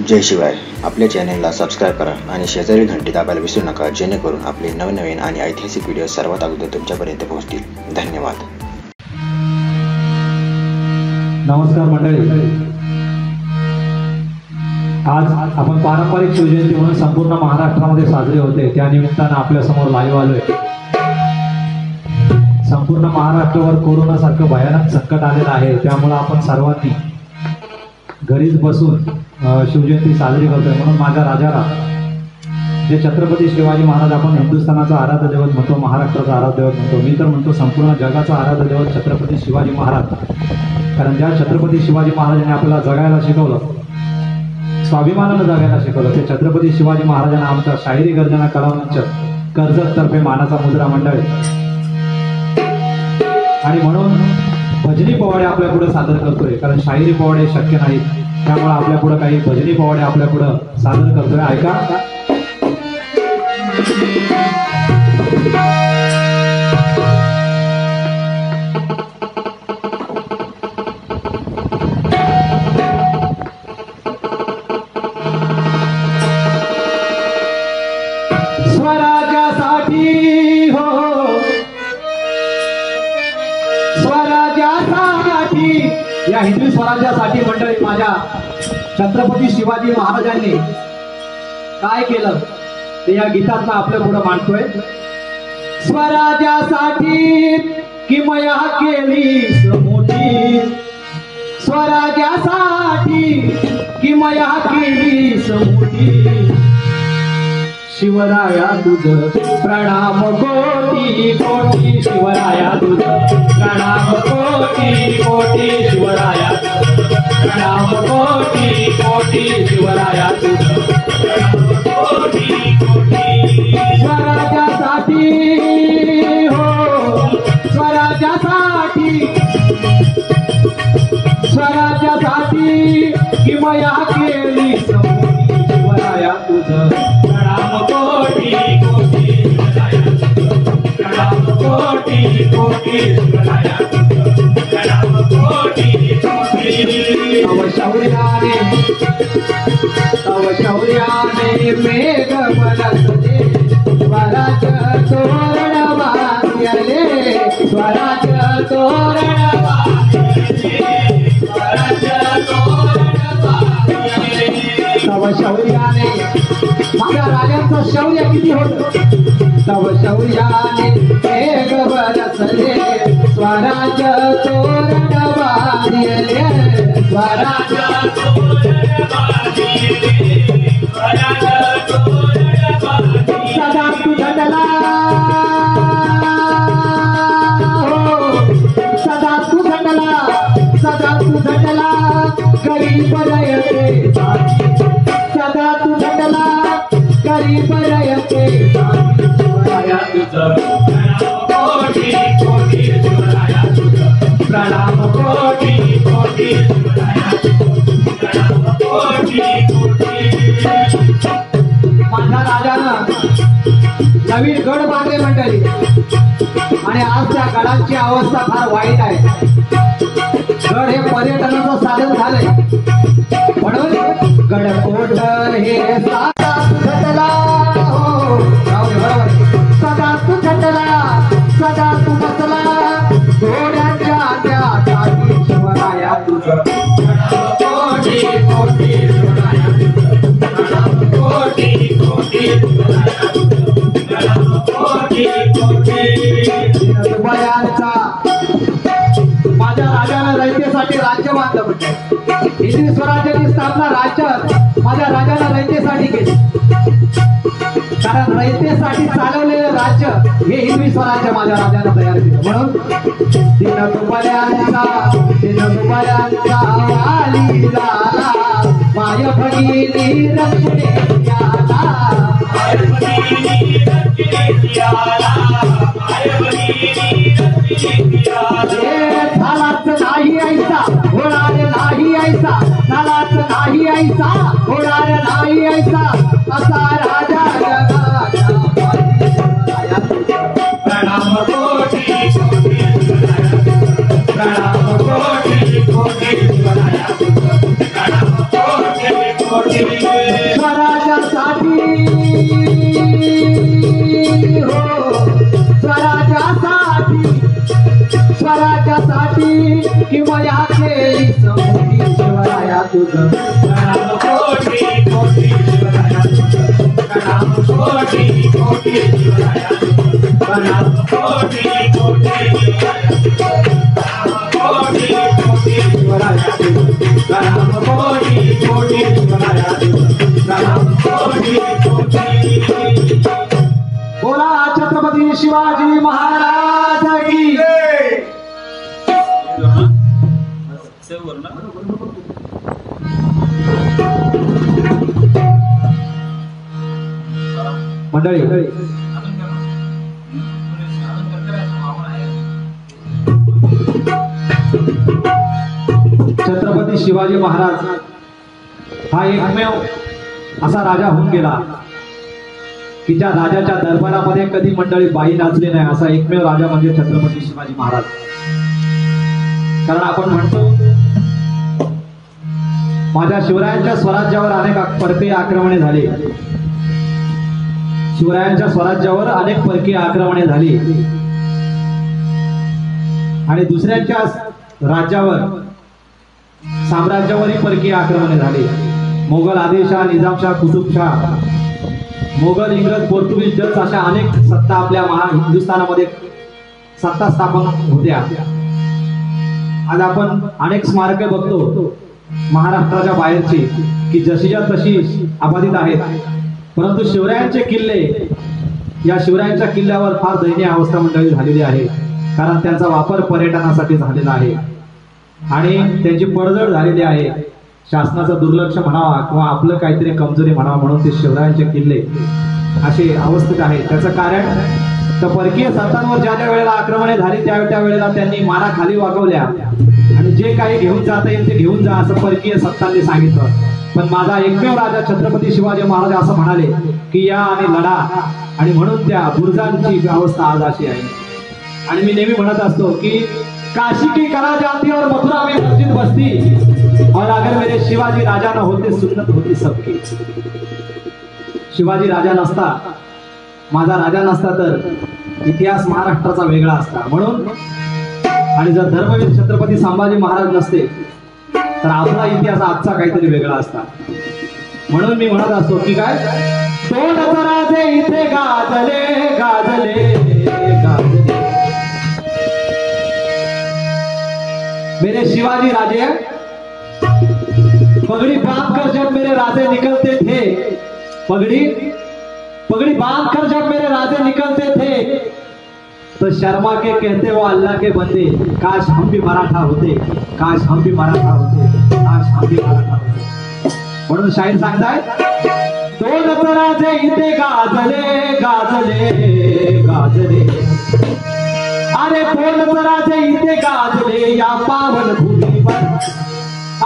जय शिवाय। आपल्या चॅनेलला सबस्क्राईब करा आणि शेजारी घंटी दाबायला विसरू नका, जेणेकरून आपले नवनवीन आणि ऐतिहासिक व्हिडिओ सर्वात अगोदर तुमच्यापर्यंत पोहोचतील। धन्यवाद। नमस्कार मंडळी, आज आपण पारंपरिक शिवजयंती म्हणून संपूर्ण महाराष्ट्रामध्ये साजरी होते, त्या निमित्तानं आपल्या समोर लाईव्ह आलोय। संपूर्ण महाराष्ट्रावर कोरोना सारखं भयानक संकट आलेलं आहे, त्यामुळे आपण सर्वांनी घरीच बसून शिवजयंती साजरी करतोय। म्हणून माझ्या राजाला, जे छत्रपती शिवाजी महाराज आपण हिंदुस्थानाचा आराध्य दैवत म्हणतो, महाराष्ट्राचा आराध्य दैवत म्हणतो, मी तर म्हणतो संपूर्ण जगाचा आराध्य दैवत छत्रपती शिवाजी महाराज। कारण ज्या छत्रपती शिवाजी महाराजांनी आपल्याला जगायला शिकवलं, स्वाभिमानानं जगायला शिकवलं, ते छत्रपती शिवाजी महाराजांना आमचा शाहिरी गर्जना कलावंत कर्जत तर्फे मानाचा मुद्रा मंडळ आणि म्हणून भजनी पोवाडे आपल्या पुढे सादर करतोय। कारण शाहिरी पोवाडे शक्य नाहीत, त्यामुळे आपल्या पुढे काही भजनी पोवाडे आपल्या पुढे सादर करतोय। ऐका। स्वराज्यासाठी हो, स्वराज्यासाठी, या हिंदवी स्वराज्यासाठी मंडळी माझ्या छत्रपती शिवाजी महाराजांनी काय केलं ते या गीतातनं आपल्या पुढे मांडतोय। स्वराज्यासाठी किमया केलीस मोठी, स्वराज्यासाठी किमया केलीस मोठी, शिवराया तुझ प्रणाम कोटी कोटी, शिवराया तुझ प्रणाम कोटी कोटी, शिवराया प्रणाम कोटी कोटी, शिवराया तुझ प्रणाम कोटी कोटी। स्वराज्यासाठी हो, स्वराज्यासाठी, स्वराज्यासाठी किमया केली मोठी, शिवराया तुझ प्रणाम कोटी कोटी, प्रणाम कोटी कोटी, प्रणाम कोटी कोटी। तव शौर्याने, तव शौर्याने मेघ बरसले, स्वराज्य तोरण वाजले, स्वराज्य तोरण वाजले, स्वराज्य तोरण वाजले। तव शौर्याने, माझ्या राजांचं शौर्य किती होतं, तव शौर्याने मेघ बरसले, स्वराज्य तोरण वाजले, स्वराज्य तोरण वाजले, स्वराज्य तोरण वाजले। सदा तू झटला हो, सदा तू झटला, सदा तू झटला, गरीब रयते सदा तू झटला, गरीब रयते, शिवराया तुझ प्रणाम कोटी कोटी, शिवराया तुझ प्रणाम कोटी कोटी, शिवराया प्रणाम कोटी कोटी। माझ्या राजानं नवीन गड बांधले मंडळी, आणि आज त्या गडाची अवस्था फार वाईट आहे। गड हे पर्यटनाचं साधन झालंय, म्हणून गडकोट हे सदा तू झटला हो, बरोबर, सदा तू झटला, सदा तू बसला, घोड्याच्या त्यासाठी, शिवराया तुझ प्रणाम कोटी कोटी, शिवराया प्रणाम कोटी कोटी, शिवराया प्रणाम कोटी कोटी। दुबयांचा माझ्या राजानं रयतेसाठी राज्य बांधलं म्हणजे हिंदवी स्वराज्याची स्थापना राज्यात माझ्या राजानं रयतेसाठी केली। कारण रयतेसाठी चालवलेलं राज्य हे हिंदवी स्वराज्य माझ्या राजानं तयार केलं। म्हणून दीनदुबळ्यांचा, दीनदुबळ्यांचा वाली झाला, माय भगिनी रत्ने आला, माय भगिनी रत्ने आला, माय भगिनी रत्ने आला। झालाच नाही ऐसा, होणार नाही ऐसा, झालाच नाही ऐसा, होणार नाही ऐसा, असा राजा जगाचा प्रणाम कोटी कोटी, प्रणाम कोटी कोटी, प्रणाम कोटी कोटी। ईश्वराच्या साठी किंवा या केली समोरी शिवराया तुझं प्रणाम कोटी कोटी शिवराया तुझं प्रणाम कोटी कोटी शिवराया तुझं प्रणाम कोटी कोटी शिवराया तुझं प्रणाम कोटी कोटी शिवराया तुझं प्रणाम कोटी कोटी। बोला छत्रपती शिवाजी महाराज की मंडळी छत्रपती शिवाजी महाराज हा एकमेव असा राजा होऊन गेला की ज्या राजाच्या दरबारामध्ये कधी मंडळी बाई नाचली नाही असा एकमेव राजा म्हणजे छत्रपती शिवाजी महाराज। कारण आपण म्हणतो माझ्या शिवरायांच्या स्वराज्यावर अनेक परकीय आक्रमणे झाली, शिवरायांच्या स्वराज्यावर अनेक परकीय आक्रमणे झाली आणि दुसऱ्यांच्या राज्यावर साम्राज्यावरही परकीय आक्रमणे झाली। मोगल आदिलशाह, निजामशाह, कुतुबशाह, मोगल, इंग्रज, पोर्तुगीज, डच अशा अनेक सत्ता आपल्या हिंदुस्थानामध्ये सत्ता स्थापन होत्या। आज आपण अनेक स्मारके बघतो महाराष्ट्राच्या बाहेरची की जशीच्या तशी अबाधित आहेत, परंतु शिवरायांचे किल्ले, या शिवरायांच्या किल्ल्यावर फार दयनीय अवस्था मंडळी झालेली आहे। कारण त्यांचा वापर पर्यटनासाठी झालेला आहे आणि त्यांची पडझड झालेली आहे। शासनाचं दुर्लक्ष म्हणावा किंवा आपलं काहीतरी कमजोरी म्हणावा म्हणून ते शिवरायांचे किल्ले असे अवस्थेत आहे। त्याचं कारण तर परकीय सत्तांवर ज्या ज्या वेळेला आक्रमणे झाली त्या वेळेला त्यांनी मारा खाली वागवल्या आणि जे काही घेऊन जाता येईल ते घेऊन जा असं परकीय सत्तांनी सांगितलं। पण माझा एकमेव राजा छत्रपती शिवाजी महाराज असं म्हणाले की या आणि लढा, आणि म्हणून त्या बुर्जांची अवस्था आज अशी आहे। आणि मी नेहमी म्हणत असतो की काशी की कला जाती और मथुरा में मस्जिद बसती और अगर मेरे शिवाजी राजा न होते सुन्नत होती सबकी। शिवाजी राजा नसता, माझा राजा नसता तर इतिहास महाराष्ट्राचा वेगळा असता। म्हणून आणि जर धर्मवीर छत्रपती संभाजी महाराज नसते तर आपला इतिहास आजचा काहीतरी वेगळा असता। म्हणून मी म्हणत असतो की काय दोन राजे इथे गाजले गाजले गाजले, मेरे शिवाजी राजे पगड़ी बांध कर जब मेरे राजे निकलते थे, पगड़ी बांध कर जब मेरे राजे निकलते थे तो शर्मा के कहते वो अल्लाह के बंदे, काश हम भी मराठा होते, काश हम भी मराठा होते, काश हम भी मराठा होते। म्हणून शाहीर सांगताय दोन राजे इथे गाजले गाजले गाजले, अरे दोन राजे इथे गाजले या पावन भूमीवर,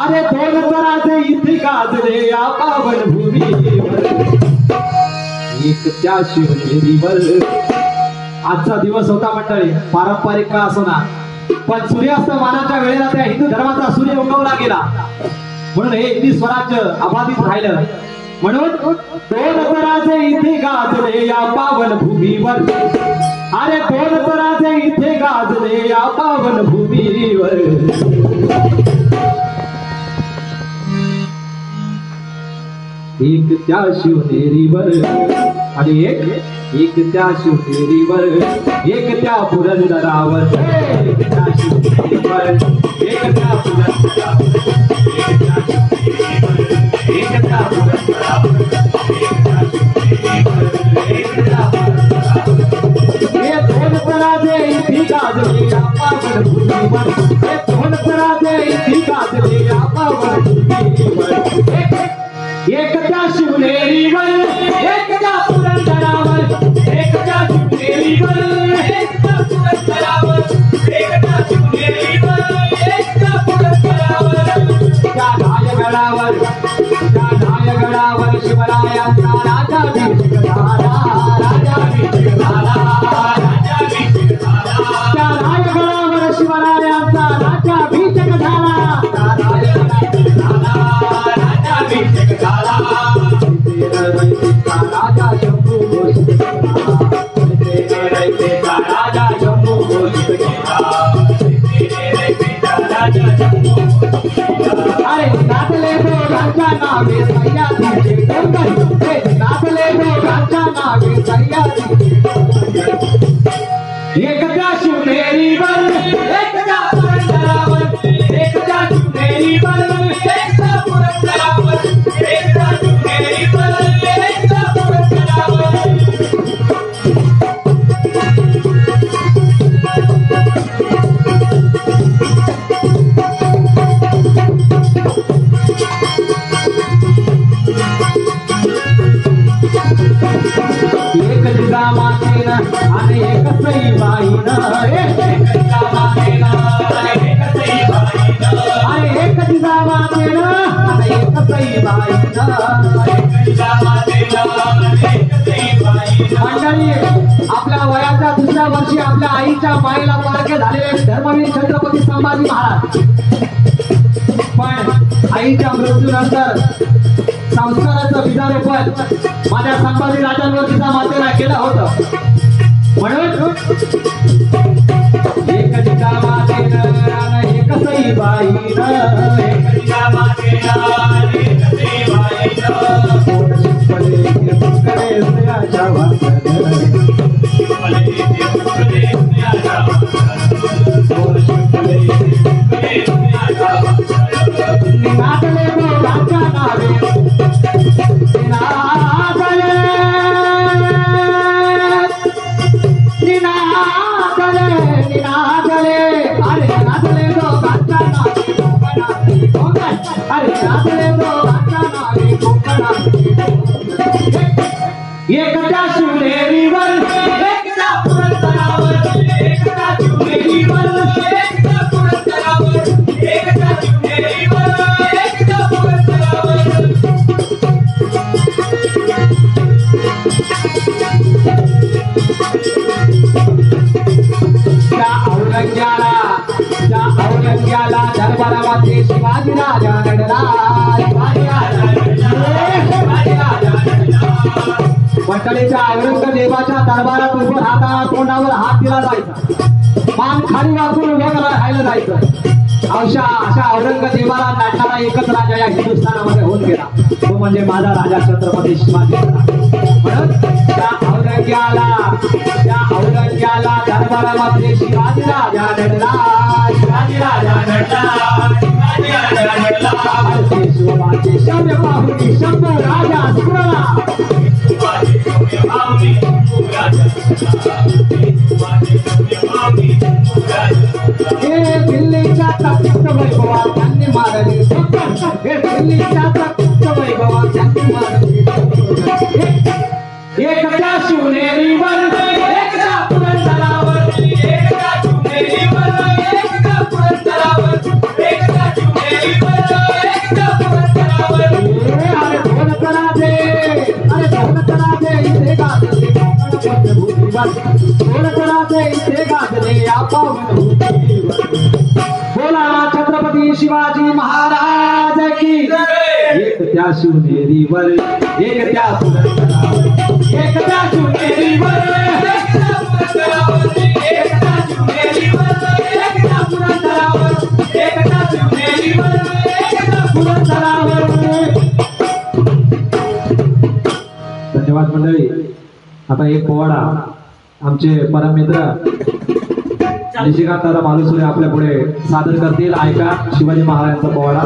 अरे दोन राजे इथे गाजले या पावन भूमीवर, एक त्या शिवनेरीवर। आजचा दिवस होता मंडळी, पारंपरिक का असो ना, पण सूर्यास्तमानाच्या वेळेला त्या हिंदू धर्माचा सूर्य उगवला गेला म्हणून हे हिंदी स्वराज्य अबाधित राहिलं। म्हणून दोन राजे इथे गाजले या पावन भूमीवर, अरे दोन राजे इथे गाजले या पावन भूमीवर। एक त्या शिवनेरीवर आणि एक त्या शिवनेरीवर, एक त्या पुरंदरावर, एक त्या शिवनेरीवर, एक त्या पुरंदरावर, एक त्या शिवनेरीवर, एक त्या पुरंदरावर, एक त्या पुरंदरावर। हे दोन राजे इथे गाजले या पावन भूमीवर, हे दोन राजे इथे गाजले या पावन भूमीवर। एक त्या शिवनेरीवर, एक त्या पुरंदरावर, एक त्या शिवनेरीवर, एक त्या पुरंदरावर, एक त्या शिवनेरीवर, एक त्या पुरंदरावर। त्या रायगडावर, त्या रायगडावर शिवरायांचा राजाभिषेक झाला, राजाभिषेक झाला, राजाभिषेक झाला। त्या रायगडावर शिवरायांचा राजाभिषेक झाला, त्या रायगडावर झाला, राजाभिषेक झाला। राजा शंभू घोषित केला, राजा शंभू घोषित केला। दोघांच्या नावे सह्याद्रीचे डोंगर हे नाचले दोघांच्या नावे सह्याद्रीचे एकदा शिवनेरीवर एकदा पुरंदरावर एकदा शिवनेरीवर एकदा पुरंदरावर एकदा शिवनेरीवर एकदा पुरंदरावर एक जिजामातेनं आणि एक सईबाईनं एक जिजामातेनं आणि एक सईबाईनं आणि एक जिजामातेनं आणि एक सईबाईनं एक जिजामातेनं आणि एक सईबाईनं मंडळी आपल्या वयाच्या दुसऱ्या वर्षी आपल्या आईच्या मायेला पारखे झालेले धर्मवीर छत्रपती संभाजी महाराज पण आईच्या मृत्यूनंतर संस्काराचं बीजारोपण माझ्या संभाजी राजांवर जिजामातेला केलं होतं म्हणून एक जिजामातेनं एक सईबाईनं एक जिजामातेनं एक सईबाईनं कोण शिकले ते पुष्कळे स्त्रियाच्या वाचन शिकले ते पुष्कळे स्त्रियाच्या वाचन कोण शिकले ते पुष्कळे स्त्रियाच्या वाचन नाचले दोघांच्या नावे एकदा शिवनेरीवर एकदा पुरंदरावर एकदा शिवनेरीवर एकदा पुरंदरावर एकदा शिवनेरीवर एकदा पुरंदरावर त्या औरंग्याला दरबारामध्ये शिवाजी राजा लढला मंडळीच्या औरंगजेबाच्या दरबारात उभं राहता तोंडावर हात दिला जायचा मान खाली वाकून उभं राहायला जायचं अशा औरंगजेबाला लढणारा एकच राजा या हिंदुस्थानामध्ये होऊन गेला तो म्हणजे माझा राजा छत्रपती शिवाजी म्हणून त्या औरंग्याला दरबारामध्ये शिवाजी राजा लढला शिवाजी राजा लढला शिवाजी राजा लढला शोभाचे शौर्य पाहुणी शंभू राजा सुरला हे दिल्लीच्या तख्त वैभवात त्यांनी मारले हे दिल्लीच्या तख्त वैभवात त्यांनी मारले एकदा शिवनेरीवर एकदा पुरंदरावर एकदा शिवनेरीवर एकदा पुरंदरावर एकदा शिवनेरीवर एकदा पुरंदरावर अरे ढोल करा दे इथे गाजले ढोल करा दे इथे गाजले या पावन बोला छत्रपती शिवाजी महाराज की एक त्या शिवनेरीवर एक त्या पुरंदरावर एक त्या शिवनेरीवर एक त्या पुरंदरावर एक त्या शिवनेरीवर एक त्या पुरंदरावर एक त्या शिवनेरीवर एक त्या पुरंदरावर धन्यवाद मंडळी आता एक पोवाडा आमचे परममित्र निशिकांत दादा मालुसरे आपल्या पुढे सादर करतील ऐका शिवाजी महाराजांचा पोवाडा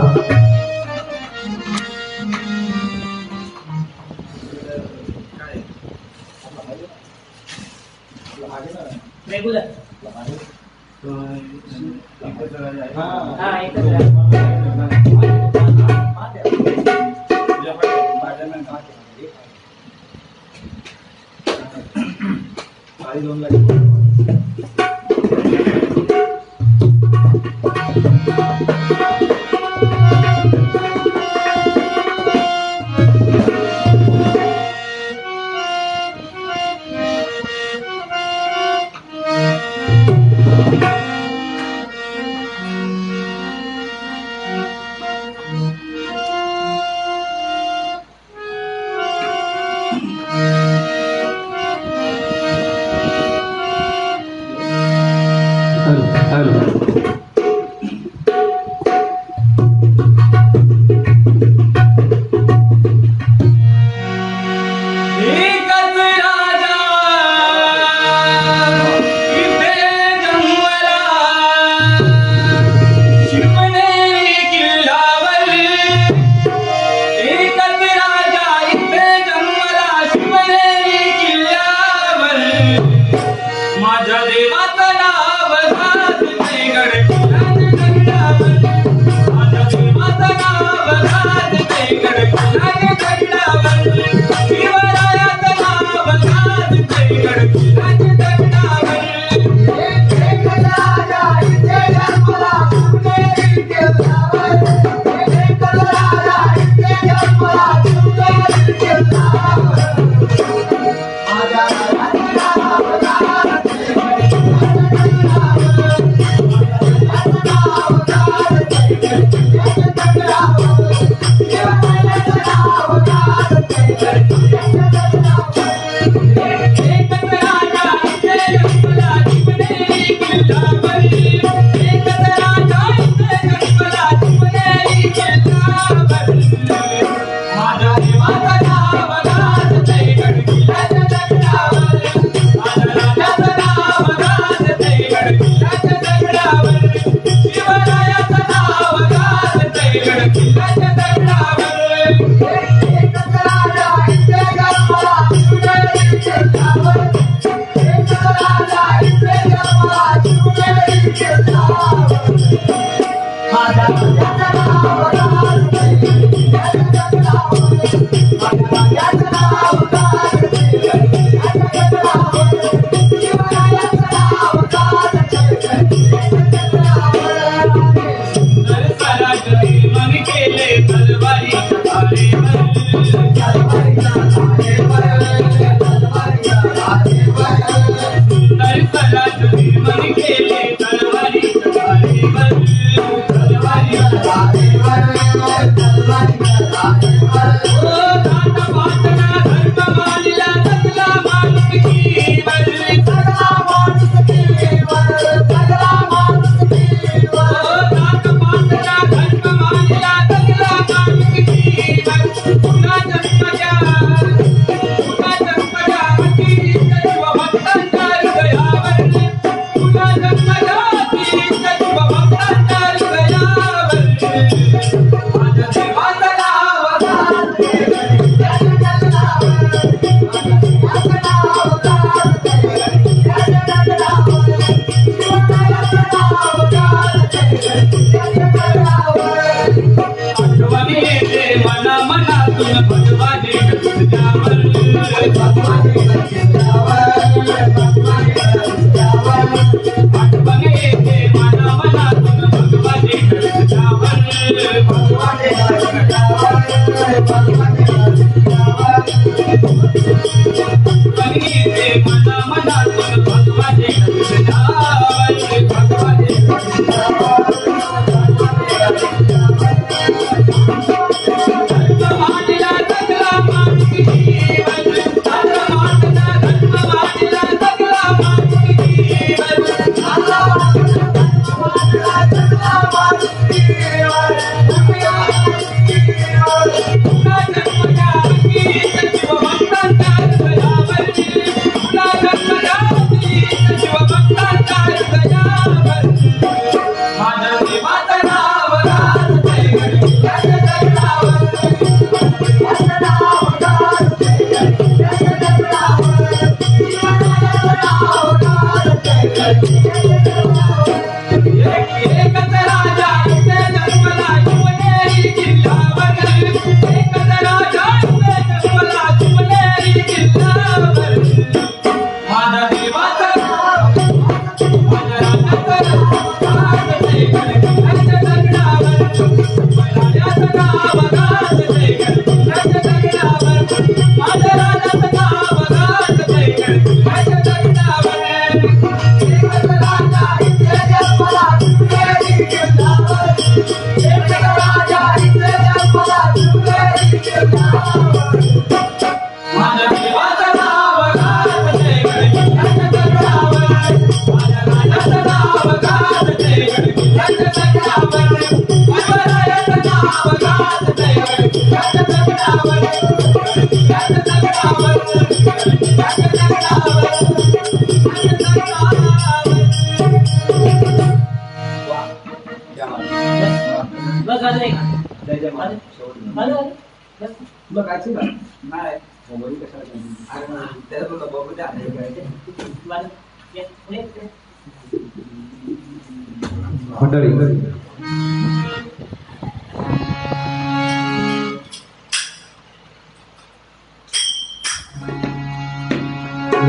मंडळी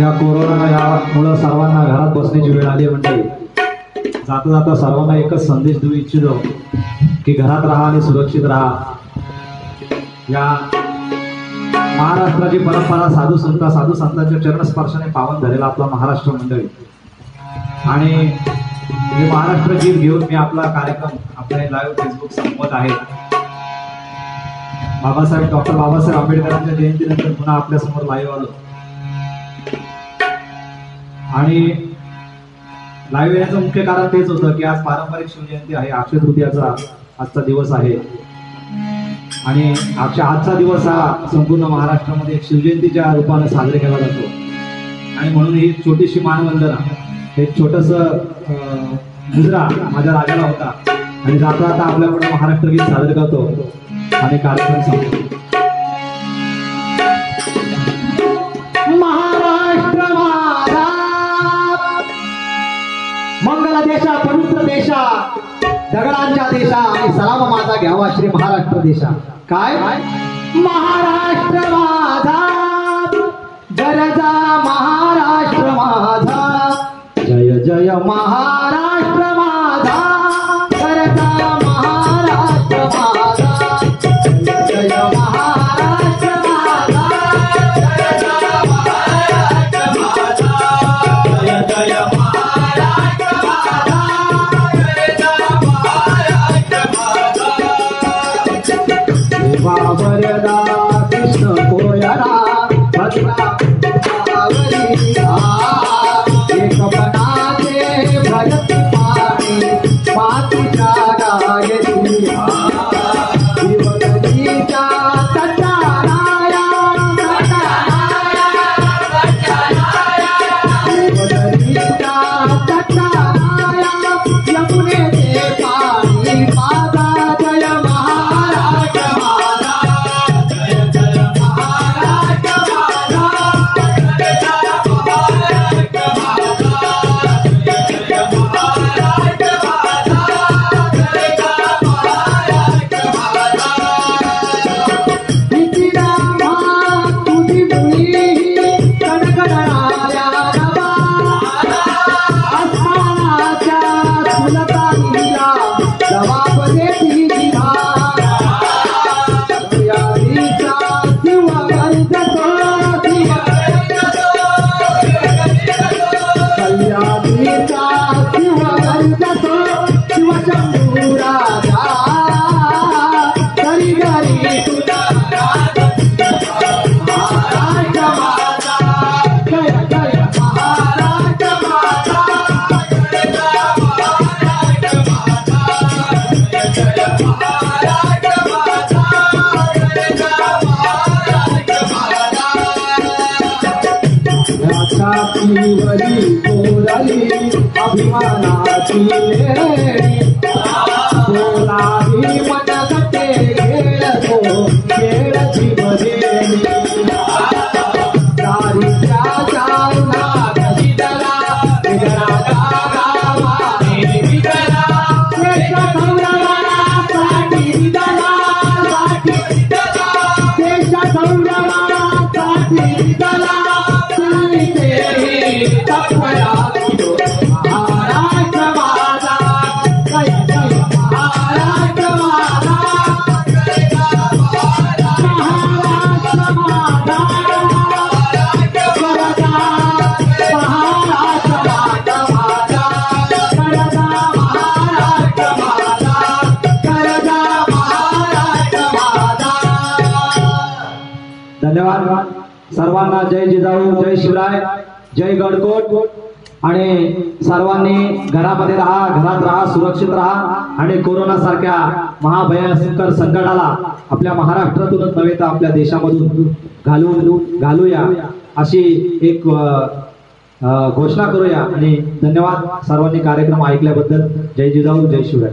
या कोरोना यामुळे सर्वांना घरात बसण्याची वेळ आली मंडळी. जाता जाता सर्वांना एकच संदेश देऊ इच्छितो की घरात राहा आणि सुरक्षित राहा. या महाराष्ट्राची परंपरा साधू संतांच्या चरणस्पर्शाने पावन झालेला आपला महाराष्ट्र मंडळी. आणि हे महाराष्ट्र गीत घेऊन मी आपला कार्यक्रम आपल्या लाईव्ह फेसबुक संपवत आहे. डॉक्टर बाबासाहेब आंबेडकरांच्या जयंतीनंतर पुन्हा आपल्या समोर लाईव्ह आलो आणि लाईव्ह येण्याचं मुख्य कारण तेच होतं की आज पारंपरिक शिवजयंती आहे. अक्षय तृतीयाचा आजचा दिवस आहे आणि आजचा दिवस हा संपूर्ण महाराष्ट्रामध्ये एक शिवजयंतीच्या रूपाने साजरे केला जातो. आणि म्हणून ही छोटीशी मानवंदना, एक छोटस मुजरा माझ्या राजाला होता आणि जाता जाता आपल्याकडे महाराष्ट्र गीत सादर करतो आणि कार्यक्रम संपतो. महाराष्ट्र माझा मंगल देशा, पवित्र देशा, दगडांच्या देशा आणि सलाम माझा घ्यावा श्री महाराष्ट्र देशा. काय महाराष्ट्र माझा गरजा महाराष्ट्र माझा जय जय महाराष्ट्र माझा गरजा महाराष्ट्र माझा जय जय महाराष्ट्र माझा गरजा महाराष्ट्र माझा जय जय महाराष्ट्र माझा गरजा महाराष्ट्र माझा. देवावरदा कृष्ण कोयरा भद्रा एक पणाचे भरत पाणी मातीच्या गायरी जीवनजीच्या तटाराया जीवनजीच्या तटाराया यमुनेचे पाणी माझा जय महाराष्ट्र माझा जय जय महाराष्ट्र अभिमानाची लेणी बोलावी मनगटे खेळतो खेळ जीवदेवी दारिद्र्याच्या उन्हात विदला विदराच्या गावाने विदला देश गौरवासाठी विदला देश गौरवासाठी विदला तपया महाराष्ट्र माझा जय जय महाराष्ट्र माझा महाराष्ट्र माझा गरजा महाराष्ट्र माझा गरजा महाराष्ट्र माझा गरजा महाराष्ट्र माझा. धन्यवाद सर्वांना. जय जिजाऊ, जय शिवराय, जय गडकोट. आणि सर्वांनी घरामध्ये राहा, घरात राहा, सुरक्षित राहा आणि कोरोना सारख्या महाभयंकर संकटाला आपल्या महाराष्ट्रातूनच नव्हे तर आपल्या देशामधून घालूया अशी एक घोषणा करूया. आणि धन्यवाद सर्वांनी कार्यक्रम ऐकल्याबद्दल. जय जिजाऊ, जय शिवराय.